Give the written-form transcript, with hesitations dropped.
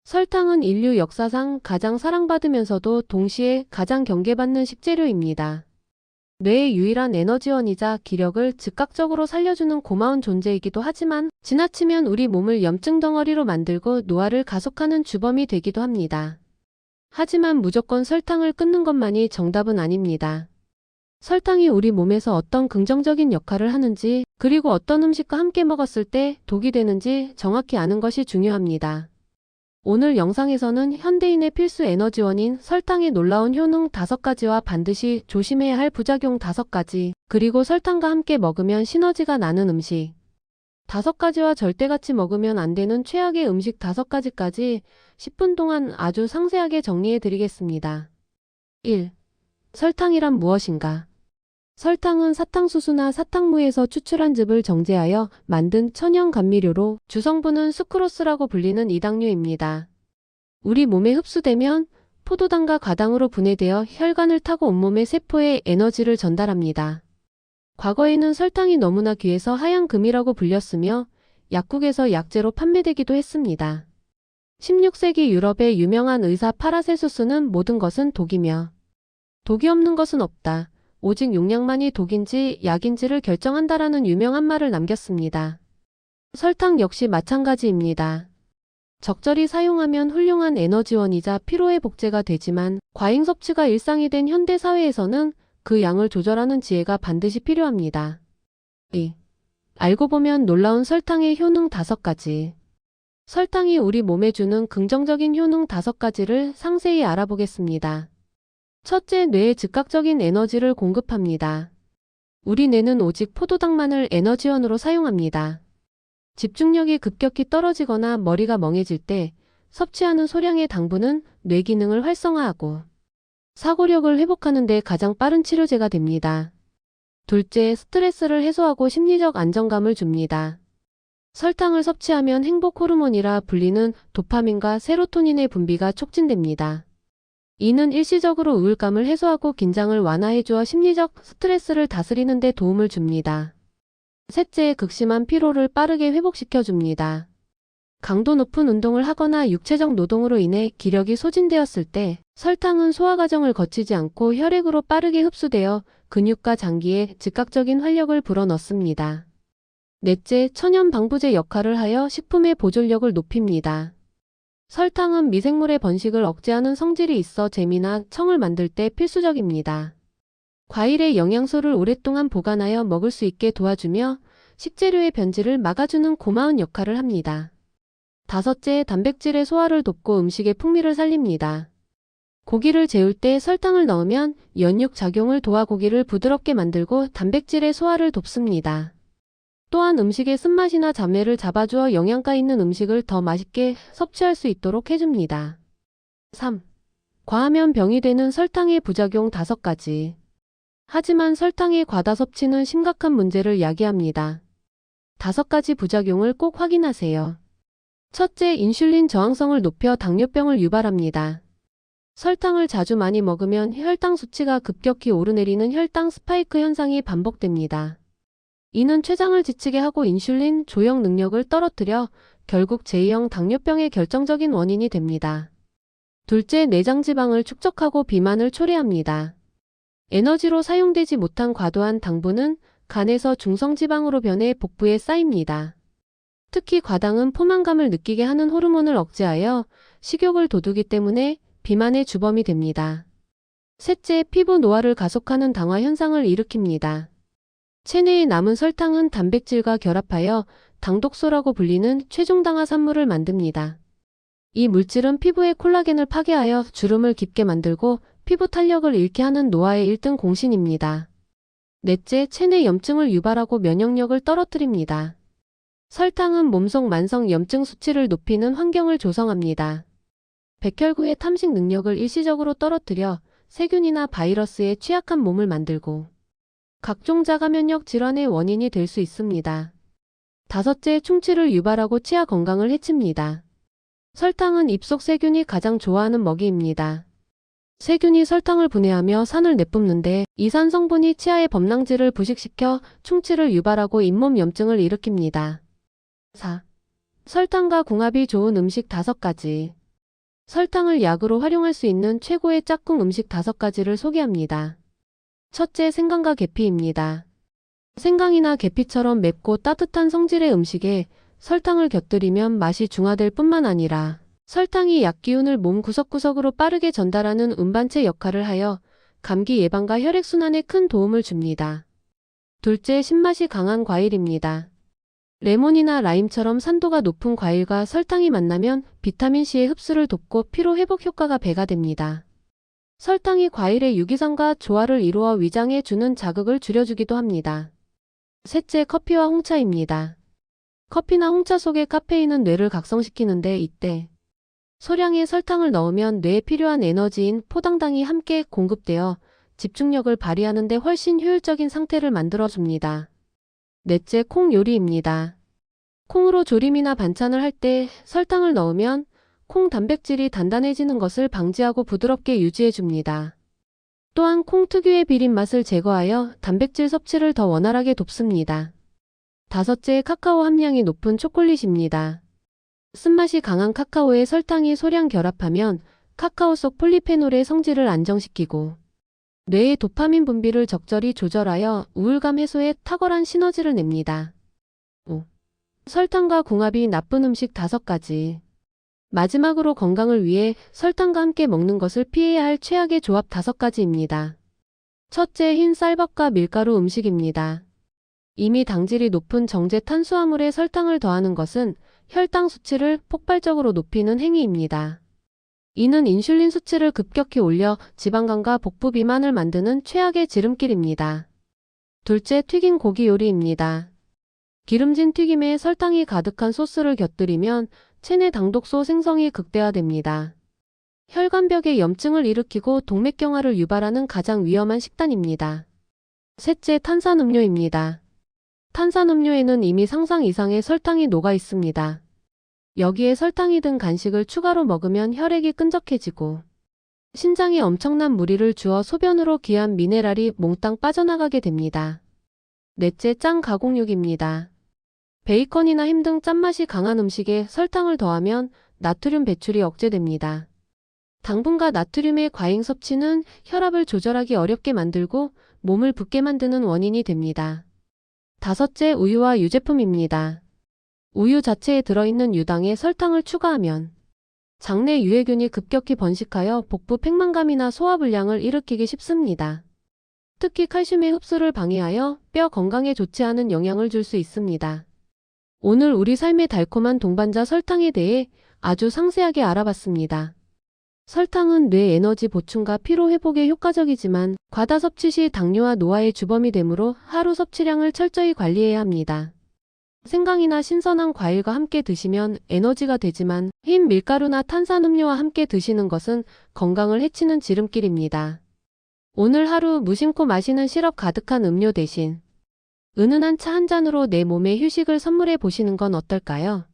설탕은 인류 역사상 가장 사랑받으면서도 동시에 가장 경계받는 식재료입니다. 뇌의 유일한 에너지원이자 기력을 즉각적으로 살려주는 고마운 존재이기도 하지만 지나치면 우리 몸을 염증 덩어리로 만들고 노화를 가속하는 주범이 되기도 합니다. 하지만 무조건 설탕을 끊는 것만이 정답은 아닙니다. 설탕이 우리 몸에서 어떤 긍정적인 역할을 하는지, 그리고 어떤 음식과 함께 먹었을 때 독이 되는지 정확히 아는 것이 중요합니다. 오늘 영상에서는 현대인의 필수 에너지원인 설탕의 놀라운 효능 5가지와 반드시 조심해야 할 부작용 5가지, 그리고 설탕과 함께 먹으면 시너지가 나는 음식 5가지와 절대 같이 먹으면 안 되는 최악의 음식 5가지까지 10분 동안 아주 상세하게 정리해 드리겠습니다. 1. 설탕이란 무엇인가? 설탕은 사탕수수나 사탕무에서 추출한 즙을 정제하여 만든 천연 감미료로 주성분은 수크로스라고 불리는 이당류입니다. 우리 몸에 흡수되면 포도당과 과당으로 분해되어 혈관을 타고 온몸의 세포에 에너지를 전달합니다. 과거에는 설탕이 너무나 귀해서 하얀 금이라고 불렸으며 약국에서 약재로 판매되기도 했습니다. 16세기 유럽의 유명한 의사 파라셀수스는 모든 것은 독이며 독이 없는 것은 없다. 오직 용량만이 독인지 약인지를 결정한다라는 유명한 말을 남겼습니다. 설탕 역시 마찬가지입니다. 적절히 사용하면 훌륭한 에너지원이자 피로의 복제가 되지만 과잉 섭취가 일상이 된 현대 사회에서는 그 양을 조절하는 지혜가 반드시 필요합니다. 2. 알고 보면 놀라운 설탕의 효능 5가지. 설탕이 우리 몸에 주는 긍정적인 효능 5가지를 상세히 알아보겠습니다. 첫째, 뇌에 즉각적인 에너지를 공급합니다. 우리 뇌는 오직 포도당만을 에너지원으로 사용합니다. 집중력이 급격히 떨어지거나 머리가 멍해질 때 섭취하는 소량의 당분은 뇌 기능을 활성화하고 사고력을 회복하는 데 가장 빠른 치료제가 됩니다. 둘째, 스트레스를 해소하고 심리적 안정감을 줍니다. 설탕을 섭취하면 행복 호르몬이라 불리는 도파민과 세로토닌의 분비가 촉진됩니다. 이는 일시적으로 우울감을 해소하고 긴장을 완화해주어 심리적 스트레스를 다스리는 데 도움을 줍니다. 셋째, 극심한 피로를 빠르게 회복시켜줍니다. 강도 높은 운동을 하거나 육체적 노동으로 인해 기력이 소진되었을 때 설탕은 소화 과정을 거치지 않고 혈액으로 빠르게 흡수되어 근육과 장기에 즉각적인 활력을 불어넣습니다. 넷째, 천연 방부제 역할을 하여 식품의 보존력을 높입니다. 설탕은 미생물의 번식을 억제하는 성질이 있어 잼이나 청을 만들 때 필수적입니다. 과일의 영양소를 오랫동안 보관하여 먹을 수 있게 도와주며 식재료의 변질을 막아주는 고마운 역할을 합니다. 다섯째, 단백질의 소화를 돕고 음식의 풍미를 살립니다. 고기를 재울 때 설탕을 넣으면 연육 작용을 도와 고기를 부드럽게 만들고 단백질의 소화를 돕습니다. 또한 음식의 쓴맛이나 잡내를 잡아주어 영양가 있는 음식을 더 맛있게 섭취할 수 있도록 해줍니다. 3. 과하면 병이 되는 설탕의 부작용 5가지. 하지만 설탕의 과다 섭취는 심각한 문제를 야기합니다. 5가지 부작용을 꼭 확인하세요. 첫째, 인슐린 저항성을 높여 당뇨병을 유발합니다. 설탕을 자주 많이 먹으면 혈당 수치가 급격히 오르내리는 혈당 스파이크 현상이 반복됩니다. 이는 췌장을 지치게 하고 인슐린 조형 능력을 떨어뜨려 결국 제2형 당뇨병의 결정적인 원인이 됩니다. 둘째, 내장 지방을 축적하고 비만을 초래합니다. 에너지로 사용되지 못한 과도한 당분은 간에서 중성지방으로 변해 복부에 쌓입니다. 특히 과당은 포만감을 느끼게 하는 호르몬을 억제하여 식욕을 돋우기 때문에 비만의 주범이 됩니다. 셋째, 피부 노화를 가속하는 당화 현상을 일으킵니다. 체내에 남은 설탕은 단백질과 결합하여 당독소라고 불리는 최종당화 산물을 만듭니다. 이 물질은 피부의 콜라겐을 파괴하여 주름을 깊게 만들고 피부 탄력을 잃게 하는 노화의 1등 공신입니다. 넷째, 체내 염증을 유발하고 면역력을 떨어뜨립니다. 설탕은 몸속 만성 염증 수치를 높이는 환경을 조성합니다. 백혈구의 탐식 능력을 일시적으로 떨어뜨려 세균이나 바이러스에 취약한 몸을 만들고 각종 자가면역 질환의 원인이 될 수 있습니다. 다섯째, 충치를 유발하고 치아 건강을 해칩니다. 설탕은 입속 세균이 가장 좋아하는 먹이입니다. 세균이 설탕을 분해하며 산을 내뿜는데 이 산 성분이 치아의 범랑질을 부식시켜 충치를 유발하고 잇몸 염증을 일으킵니다. 4. 설탕과 궁합이 좋은 음식 5가지. 설탕을 약으로 활용할 수 있는 최고의 짝꿍 음식 5가지를 소개합니다. 첫째, 생강과 계피입니다. 생강이나 계피처럼 맵고 따뜻한 성질의 음식에 설탕을 곁들이면 맛이 중화될 뿐만 아니라 설탕이 약 기운을 몸 구석구석으로 빠르게 전달하는 운반체 역할을 하여 감기 예방과 혈액순환에 큰 도움을 줍니다. 둘째, 신맛이 강한 과일입니다. 레몬이나 라임처럼 산도가 높은 과일과 설탕이 만나면 비타민C의 흡수를 돕고 피로 회복 효과가 배가 됩니다. 설탕이 과일의 유기산과 조화를 이루어 위장에 주는 자극을 줄여주기도 합니다. 셋째, 커피와 홍차입니다. 커피나 홍차 속의 카페인은 뇌를 각성시키는데 이때 소량의 설탕을 넣으면 뇌에 필요한 에너지인 포당당이 함께 공급되어 집중력을 발휘하는 데 훨씬 효율적인 상태를 만들어줍니다. 넷째, 콩 요리입니다. 콩으로 조림이나 반찬을 할 때 설탕을 넣으면 콩 단백질이 단단해지는 것을 방지하고 부드럽게 유지해줍니다. 또한 콩 특유의 비린 맛을 제거하여 단백질 섭취를 더 원활하게 돕습니다. 다섯째, 카카오 함량이 높은 초콜릿입니다. 쓴맛이 강한 카카오에 설탕이 소량 결합하면 카카오 속 폴리페놀의 성질을 안정시키고 뇌의 도파민 분비를 적절히 조절하여 우울감 해소에 탁월한 시너지를 냅니다. 5. 설탕과 궁합이 나쁜 음식 5가지. 마지막으로 건강을 위해 설탕과 함께 먹는 것을 피해야 할 최악의 조합 5가지입니다. 첫째, 흰 쌀밥과 밀가루 음식입니다. 이미 당질이 높은 정제 탄수화물에 설탕을 더하는 것은 혈당 수치를 폭발적으로 높이는 행위입니다. 이는 인슐린 수치를 급격히 올려 지방간과 복부 비만을 만드는 최악의 지름길입니다. 둘째, 튀긴 고기 요리입니다. 기름진 튀김에 설탕이 가득한 소스를 곁들이면 체내 당독소 생성이 극대화됩니다. 혈관벽에 염증을 일으키고 동맥경화를 유발하는 가장 위험한 식단입니다. 셋째, 탄산음료입니다. 탄산음료에는 이미 상상 이상의 설탕이 녹아 있습니다. 여기에 설탕이 든 간식을 추가로 먹으면 혈액이 끈적해지고 신장에 엄청난 무리를 주어 소변으로 귀한 미네랄이 몽땅 빠져나가게 됩니다. 넷째, 짠 가공육입니다. 베이컨이나 햄 등 짠맛이 강한 음식에 설탕을 더하면 나트륨 배출이 억제됩니다. 당분과 나트륨의 과잉 섭취는 혈압을 조절하기 어렵게 만들고 몸을 붓게 만드는 원인이 됩니다. 다섯째, 우유와 유제품입니다. 우유 자체에 들어있는 유당에 설탕을 추가하면 장내 유해균이 급격히 번식하여 복부 팽만감이나 소화불량을 일으키기 쉽습니다. 특히 칼슘의 흡수를 방해하여 뼈 건강에 좋지 않은 영향을 줄 수 있습니다. 오늘 우리 삶의 달콤한 동반자 설탕에 대해 아주 상세하게 알아봤습니다. 설탕은 뇌 에너지 보충과 피로 회복에 효과적이지만 과다 섭취 시 당뇨와 노화의 주범이 되므로 하루 섭취량을 철저히 관리해야 합니다. 생강이나 신선한 과일과 함께 드시면 에너지가 되지만 흰 밀가루나 탄산음료와 함께 드시는 것은 건강을 해치는 지름길입니다. 오늘 하루 무심코 마시는 시럽 가득한 음료 대신 은은한 차 한 잔으로 내 몸에 휴식을 선물해 보시는 건 어떨까요?